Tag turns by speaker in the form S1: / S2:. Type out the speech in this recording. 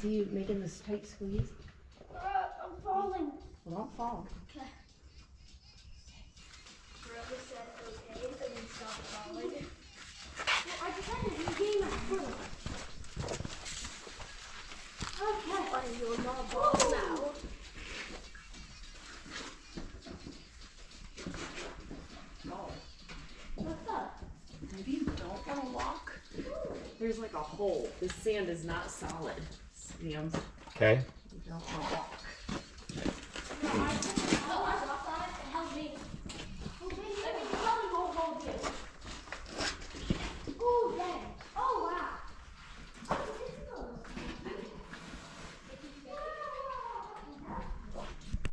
S1: see you making this tight squeeze.
S2: I'm falling.
S1: Well, don't fall.
S2: Okay. Brother said okay, and then stop falling. Well, I decided to game at first. Okay. And you're not falling now.
S1: Oh.
S2: What's up?
S1: Maybe you don't want to walk. There's like a hole. This sand is not solid. Sam.
S3: Okay.
S1: You don't want to walk.